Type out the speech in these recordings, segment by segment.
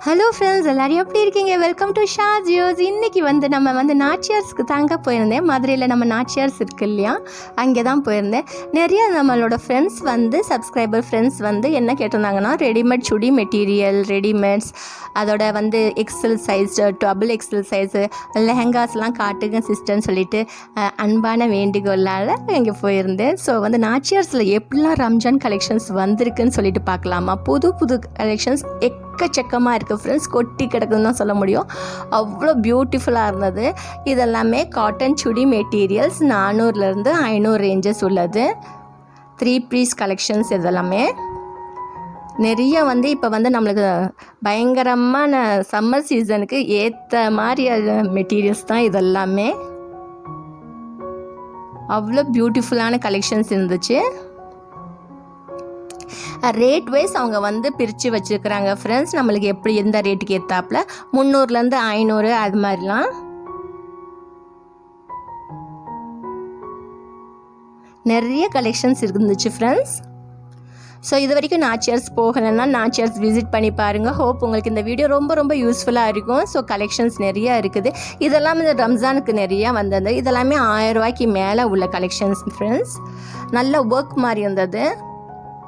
Hello friends, எல்லோரும் எப்படி இருக்கீங்க? வெல்கம் டு ஷாஜியோஸ். இன்றைக்கி நம்ம நாச்சியார்ஸ்க்கு தாங்க போயிருந்தேன். மதுரையில் நம்ம நாச்சியார்ஸ் இருக்குது இல்லையா, அங்கே தான் போயிருந்தேன். நிறைய நம்மளோட ஃப்ரெண்ட்ஸ் சப்ஸ்கிரைபர் ஃப்ரெண்ட்ஸ் என்ன கேட்டிருந்தாங்கன்னா, ரெடிமேட் சுடி மெட்டீரியல், ரெடிமேட்ஸ், அதோட XL size, double XL size லெஹங்காஸ்லாம் காட்டுங்க சிஸ்டர்னு சொல்லிட்டு அன்பான வேண்டுகோளால் இங்கே போயிருந்தேன். ஸோ நாச்சியார்ஸில் எப்படிலாம் ரம்ஜான் கலெக்ஷன்ஸ் வந்திருக்குன்னு சொல்லிட்டு பார்க்கலாமா. புது புது கலெக்ஷன்ஸ் எக்கச்சக்கமாக இருக்குது ஃப்ரெண்ட்ஸ், கொட்டி கிடக்குன்னு தான் சொல்ல முடியும். அவ்வளோ பியூட்டிஃபுல்லாக இருந்தது. இதெல்லாமே காட்டன் சுடி மெட்டீரியல்ஸ், 400லேருந்து 500 ரேஞ்சஸ் உள்ளது. 3 பீஸ் கலெக்ஷன்ஸ் இதெல்லாமே நிறைய இப்போ நம்மளுக்கு பயங்கரமான சம்மர் சீசனுக்கு ஏற்ற மாதிரி மெட்டீரியல்ஸ் தான் இதெல்லாமே. அவ்வளோ பியூட்டிஃபுல்லான கலெக்ஷன்ஸ் இருந்துச்சு. ரேட் வைஸ் அவங்க பிரித்து வச்சுருக்குறாங்க ஃப்ரெண்ட்ஸ். நம்மளுக்கு எப்படி எந்த ரேட்டுக்கு ஏற்றாப்புல 300லேருந்து 500 அது மாதிரிலாம் நிறைய கலெக்ஷன்ஸ் இருந்துச்சு ஃப்ரெண்ட்ஸ். ஸோ இது வரைக்கும் நாச்சியார்ஸ் போகலைன்னா நாச்சியார்ஸ் விசிட் பண்ணி பாருங்கள். ஹோப் உங்களுக்கு இந்த வீடியோ ரொம்ப ரொம்ப யூஸ்ஃபுல்லாக இருக்கும். ஸோ கலெக்ஷன்ஸ் நிறையா இருக்குது. இதெல்லாம் ரம்ஜானுக்கு நிறையா வந்தது. இதெல்லாமே 1000 ரூபாய்க்கு மேலே உள்ள கலெக்ஷன்ஸ் ஃப்ரெண்ட்ஸ். நல்ல ஒர்க் மாதிரி இருந்தது,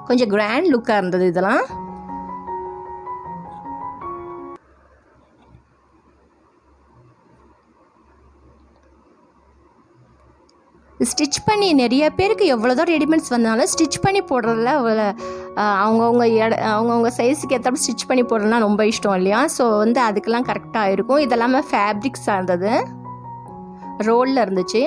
கொஞ்சம் கிராண்ட் லுக்காக இருந்தது. இதெல்லாம் ஸ்டிச் பண்ணி நிறைய பேருக்கு எவ்வளோதான் ரெடிமேட்ஸ் வந்தாலும் ஸ்டிச் பண்ணி போடுறதுல அவங்கவுங்க சைஸுக்கு ஏற்ற ஸ்டிச் பண்ணி போடுறதுனா ரொம்ப இஷ்டம் இல்லையா. ஸோ அதுக்கெல்லாம் கரெக்டாக இருக்கும். இதெல்லாமே ஃபேப்ரிக்ஸாக இருந்தது, ரோலில் இருந்துச்சு.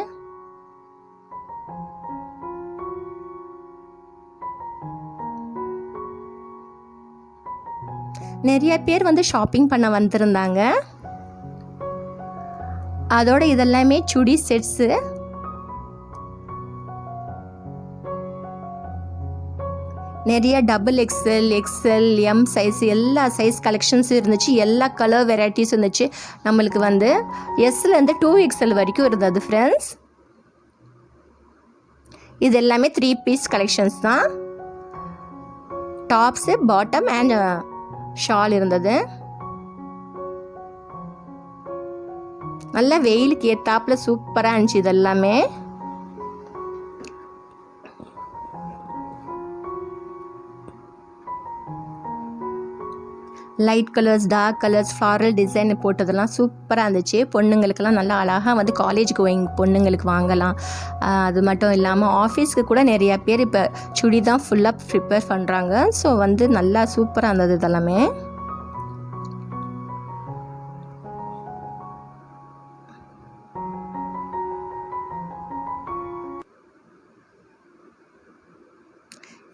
நிறைய பேர் ஷாப்பிங் பண்ண வந்திருந்தாங்க. அதோட இதெல்லாமே சுடி செட்ஸு. நிறைய double XL, XL, M size, எல்லா சைஸ் கலெக்ஷன்ஸும் இருந்துச்சு. எல்லா கலர் வெரைட்டிஸ் இருந்துச்சு. நம்மளுக்கு எஸ்லேருந்து 2XL வரைக்கும் இருந்தது ஃப்ரெண்ட்ஸ். இது எல்லாமே 3 பீஸ் கலெக்ஷன்ஸ் தான். டாப்ஸு, பாட்டம் அண்ட் ஷால் இருந்தது. நல்ல வெயிலுக்கு ஏத்தாப்புல சூப்பராக இருந்துச்சு. இதெல்லாமே light colours, dark colours, floral design போட்டதெல்லாம் சூப்பராக இருந்துச்சு. பொண்ணுங்களுக்கெல்லாம் நல்லா அழகாக காலேஜ் கோயிங் பொண்ணுங்களுக்கு வாங்கலாம். அது மட்டும் இல்லாமல் ஆஃபீஸ்க்கு கூட நிறையா பேர் இப்போ சுடி தான் ஃபுல்லாக ப்ரிப்பேர் பண்ணுறாங்க. ஸோ நல்லா சூப்பராக இருந்தது இதெல்லாமே.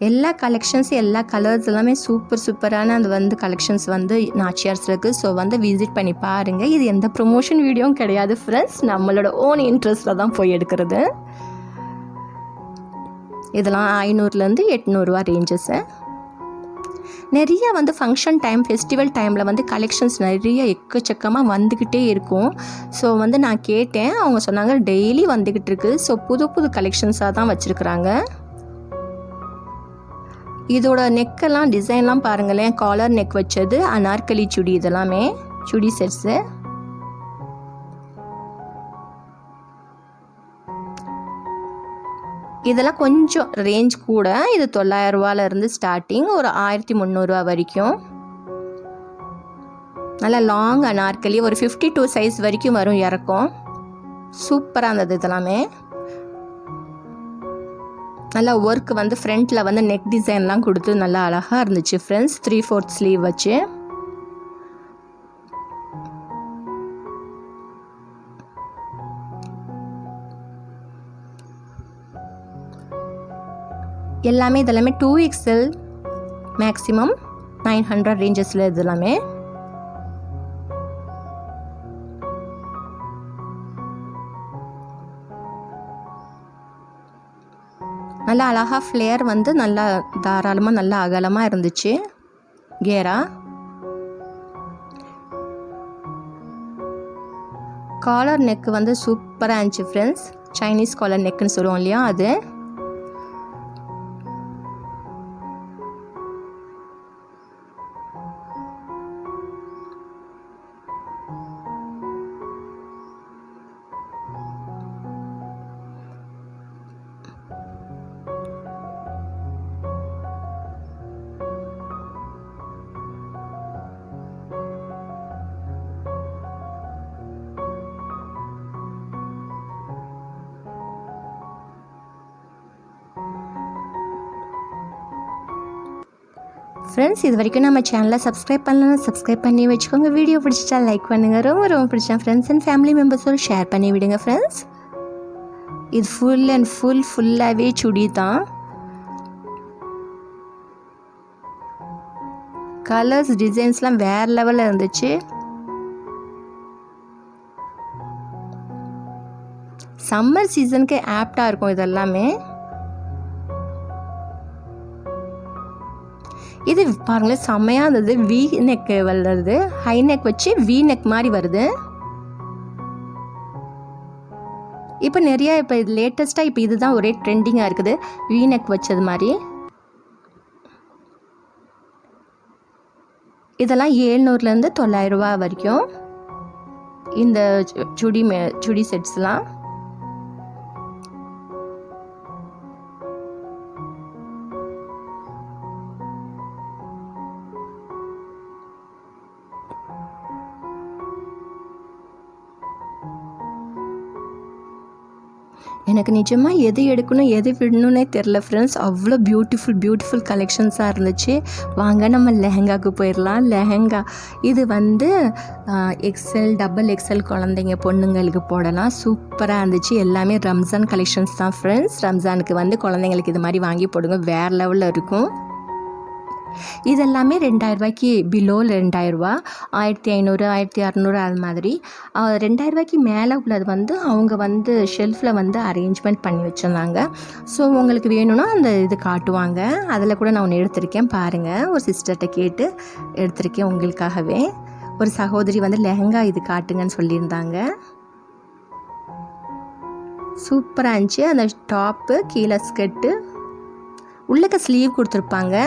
எல்லா கலெக்ஷன்ஸ், எல்லா கலர்ஸ் எல்லாமே சூப்பரான அது கலெக்ஷன்ஸ் நாச்சியார்ஸ் இருக்குது. ஸோ விசிட் பண்ணி பாருங்கள். இது எந்த ப்ரொமோஷன் வீடியோவும் கிடையாது ஃப்ரெண்ட்ஸ், நம்மளோட ஓன் இன்ட்ரெஸ்ட்டில் தான் போய் எடுக்கிறது. இதெல்லாம் 500லேருந்து 800 ரூபா ரேஞ்சஸ்ஸு. நிறைய ஃபங்க்ஷன் டைம், ஃபெஸ்டிவல் டைமில் கலெக்ஷன்ஸ் நிறைய எக்கச்சக்கமாக வந்துக்கிட்டே இருக்கும். ஸோ நான் கேட்டேன், அவங்க சொன்னாங்க டெய்லி வந்துக்கிட்டு இருக்குது. ஸோ புது புது கலெக்ஷன்ஸாக தான் வச்சுருக்குறாங்க. இதோட நெக்கெல்லாம் டிசைன்லாம் பாருங்களேன். காலர் நெக் வச்சது, அனார்கலி சுடி, இதெல்லாமே சுடி செட்ஸு. இதெல்லாம் கொஞ்சம் ரேஞ்ச் கூட. இது 900 ரூபாயிலேருந்து ஸ்டார்டிங், ஒரு 1300 ரூபா வரைக்கும். நல்லா லாங் அனார்கலி, ஒரு 52 சைஸ் வரைக்கும் வரும் இறக்கும். சூப்பராக இருந்தது இதெல்லாமே. நல்லா ஒர்க் ஃப்ரண்ட்டில் நெக் டிசைன்லாம் கொடுத்து நல்லா அழகாக இருந்துச்சு ஃப்ரெண்ட்ஸ். 3/4 ஸ்லீவ் வச்சு. எல்லாமே இதெல்லாமே 2XL மேக்ஸிமம் 900 ரேஞ்சஸில் இதெல்லாமே. நல்லா அழகாக ஃப்ளேர் நல்லா தாராளமாக நல்லா அகலமாக இருந்துச்சு. கேரா காலர் நெக்கு சூப்பராக இருந்துச்சு ஃப்ரெண்ட்ஸ். சைனீஸ் காலர் நெக்குன்னு சொல்லுவோம் இல்லையா, அது ஃப்ரெண்ட்ஸ், இது வரைக்கும் நம்ம சேனலை சப்ஸ்கிரைப் பண்ணலன்னா சப்ஸ்கிரைப் பண்ணி வச்சுக்கோங்க. வீடியோ பிடிச்சிட்டா லைக் பண்ணுங்கள். ரொம்ப ரொம்ப பிடிச்சா ஃப்ரெண்ட்ஸ் அண்ட் ஃபேமிலி மெம்பர்ஸோடு ஷேர் பண்ணி விடுங்க ஃப்ரெண்ட்ஸ். இது ஃபுல் அண்ட் ஃபுல்லாகவே சுடி தான். கலர்ஸ் டிசைன்ஸ்லாம் வேறு லெவலில் இருந்துச்சு. சம்மர் சீசனுக்கு ஆப்டாக இருக்கும் இதெல்லாமே. இது பாருங்களேன், செம்மையாக இருந்தது. வி நெக் வருது, ஹை நெக் வச்சு வி நெக் மாதிரி வருது. இப்போ நிறையா இப்போ இது லேட்டஸ்ட்டாக இப்போ இதுதான் ஒரே ட்ரெண்டிங்காக இருக்குது, வி நெக் வச்சது மாதிரி. இதெல்லாம் 700லேருந்து 900 ரூபா வரைக்கும் இந்த சுடி செட்ஸ்லாம். எனக்கு நிஜமாக எது எடுக்கணும் எது விடணுன்னே தெரில ஃப்ரெண்ட்ஸ். அவ்வளோ பியூட்டிஃபுல் கலெக்ஷன்ஸாக இருந்துச்சு. வாங்க நம்ம லெஹங்காவுக்கு போயிடலாம். லெஹங்கா இது வந்து எக்ஸல் டபுள் எக்ஸல் குழந்தைங்க பொண்ணுங்களுக்கு போடலாம். சூப்பராக இருந்துச்சு. எல்லாமே ரம்ஜான் கலெக்ஷன்ஸ் தான் ஃப்ரெண்ட்ஸ். ரம்ஜானுக்கு வந்து குழந்தைங்களுக்கு இது மாதிரி வாங்கி போடுங்க, வேறு லெவலில் இருக்கும். இதெல்லாமே 2000 ரூபாய்க்கு பிலோ 2000 ரூபா, 1500 1600 அது மாதிரி. 2000 ரூபாய்க்கு மேலே உள்ளது வந்து அவங்க வந்து ஷெல்ஃபில் வந்து அரேஞ்ச்மெண்ட் பண்ணி வச்சுருந்தாங்க. ஸோ உங்களுக்கு வேணும்னா அந்த இது காட்டுவாங்க. அதில் கூட நான் ஒன்று எடுத்திருக்கேன் பாருங்கள். ஒரு சிஸ்டர்கிட்ட கேட்டு எடுத்திருக்கேன் உங்களுக்காகவே. ஒரு சகோதரி வந்து லெஹங்கா இது காட்டுங்கன்னு சொல்லியிருந்தாங்க. சூப்பராக இருந்துச்சு. அந்த டாப்பு கீழே ஸ்கர்ட்டு உள்ளக்க ஸ்லீவ் கொடுத்துருப்பாங்க.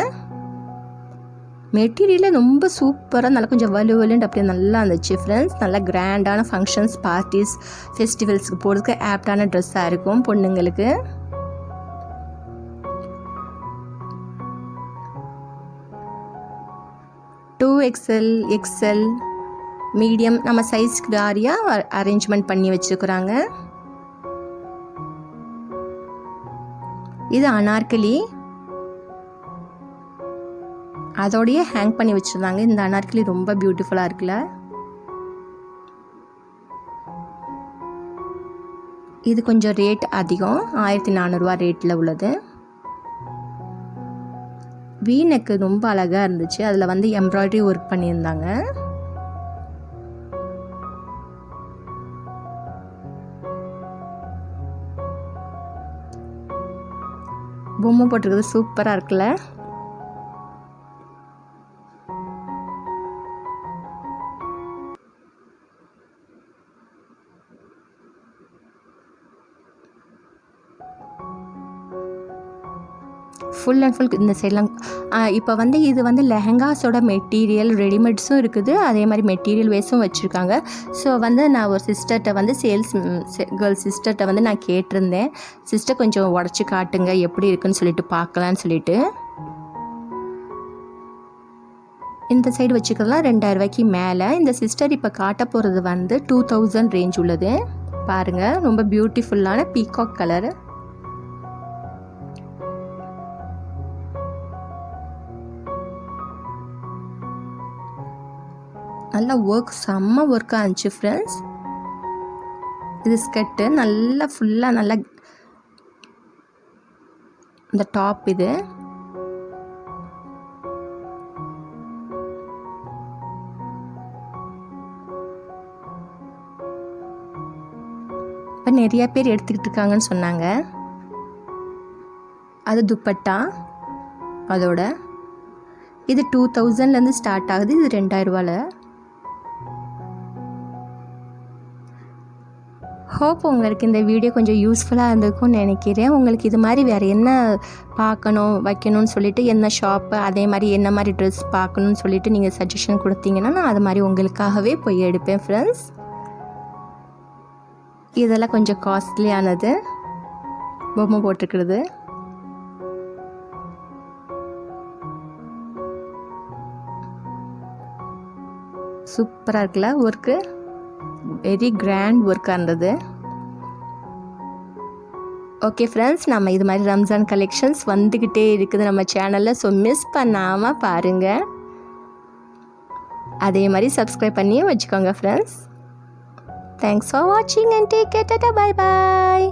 மெட்டீரியலே ரொம்ப சூப்பராக நல்லா கொஞ்சம் வலுவலுன்னு அப்படியே நல்லா இருந்துச்சு ஃப்ரெண்ட்ஸ். நல்லா கிராண்டான ஃபங்க்ஷன்ஸ், பார்ட்டிஸ், ஃபெஸ்டிவல்ஸுக்கு போகிறதுக்கு ஆப்டான ட்ரெஸ்ஸாக இருக்கும் பொண்ணுங்களுக்கு. டூ எக்ஸல், எக்ஸல், மீடியம் நம்ம சைஸ்க்கு வாரியாக அரேஞ்ச்மெண்ட் பண்ணி வச்சுருக்குறாங்க. இது அனார்கலி, அதோடையே ஹேங் பண்ணி வச்சுருந்தாங்க. இந்த அனார்கலி ரொம்ப பியூட்டிஃபுல்லாக இருக்குல்ல. இது கொஞ்சம் ரேட் அதிகம், 1400 ரூபா ரேட்டில் உள்ளது. வீனெக்கு ரொம்ப அழகாக இருந்துச்சு. அதில் வந்து எம்ப்ராய்டரி ஒர்க் பண்ணியிருந்தாங்க. பொம்மை போட்டிருக்குது சூப்பராக இருக்குல்ல. ஃபுல் அண்ட் ஃபுல் இந்த சைட்லாம் இப்போ வந்து இது வந்து லெஹங்காஸோட மெட்டீரியல் ரெடிமேட்ஸும் இருக்குது, அதே மாதிரி மெட்டீரியல் வேஸும் வச்சுருக்காங்க. ஸோ வந்து நான் ஒரு சிஸ்டர்கிட்ட வந்து கேர்ள் சிஸ்டர்கிட்ட வந்து நான் கேட்டிருந்தேன், சிஸ்டர் கொஞ்சம் உடச்சி காட்டுங்க எப்படி இருக்குன்னு சொல்லிட்டு பார்க்கலான்னு சொல்லிட்டு. இந்த சைடு வச்சுக்கிறதுலாம் 2000 ரூபாய்க்கு மேலே. இந்த சிஸ்டர் இப்போ காட்ட போகிறது வந்து 2000 ரேஞ்ச் உள்ளது. பாருங்கள், ரொம்ப பியூட்டிஃபுல்லான பீகாக் கலரு. நல்லா ஒர்க், செம்ம ஒர்க்காக இருந்துச்சு ஃப்ரெண்ட்ஸ். இது ஸ்கர்ட்டு நல்லா ஃபுல்லாக நல்லா இந்த டாப். இது இப்போ நிறைய பேர் எடுத்துக்கிட்டு இருக்காங்கன்னு சொன்னாங்க. அது துப்பட்டா அதோட. இது 2000லேருந்து ஸ்டார்ட் ஆகுது. இது 2000 ரூபாயில். ஹோப் உங்களுக்கு இந்த வீடியோ கொஞ்சம் யூஸ்ஃபுல்லாக இருந்திருக்கும்னு நினைக்கிறேன். உங்களுக்கு இது மாதிரி வேறு என்ன பார்க்கணும் வைக்கணும்னு சொல்லிட்டு, என்ன ஷாப்பு, அதே மாதிரி என்ன மாதிரி ட்ரெஸ் பார்க்கணுன்னு சொல்லிட்டு நீங்கள் சஜஷன் கொடுத்தீங்கன்னா நான் அது மாதிரி உங்களுக்காகவே போய் எடுப்பேன் ஃப்ரெண்ட்ஸ். இதெல்லாம் கொஞ்சம் காஸ்ட்லியானது, பொம்மை போட்டிருக்கிறது. சூப்பராக இருக்குல்ல ஒர்க்கு, வெரி கிராண்ட் ஒர்க்காக இருந்தது. ஓகே ஃப்ரெண்ட்ஸ், நம்ம இது மாதிரி ரம்ஜான் கலெக்ஷன்ஸ் வந்துக்கிட்டே இருக்குது நம்ம சேனலில். ஸோ மிஸ் பண்ணாமல் பாருங்கள். அதே மாதிரி சப்ஸ்கிரைப் பண்ணியும் வச்சுக்கோங்க ஃப்ரெண்ட்ஸ். தேங்க்ஸ் ஃபார் வாட்சிங் and take care. Tata, bye bye.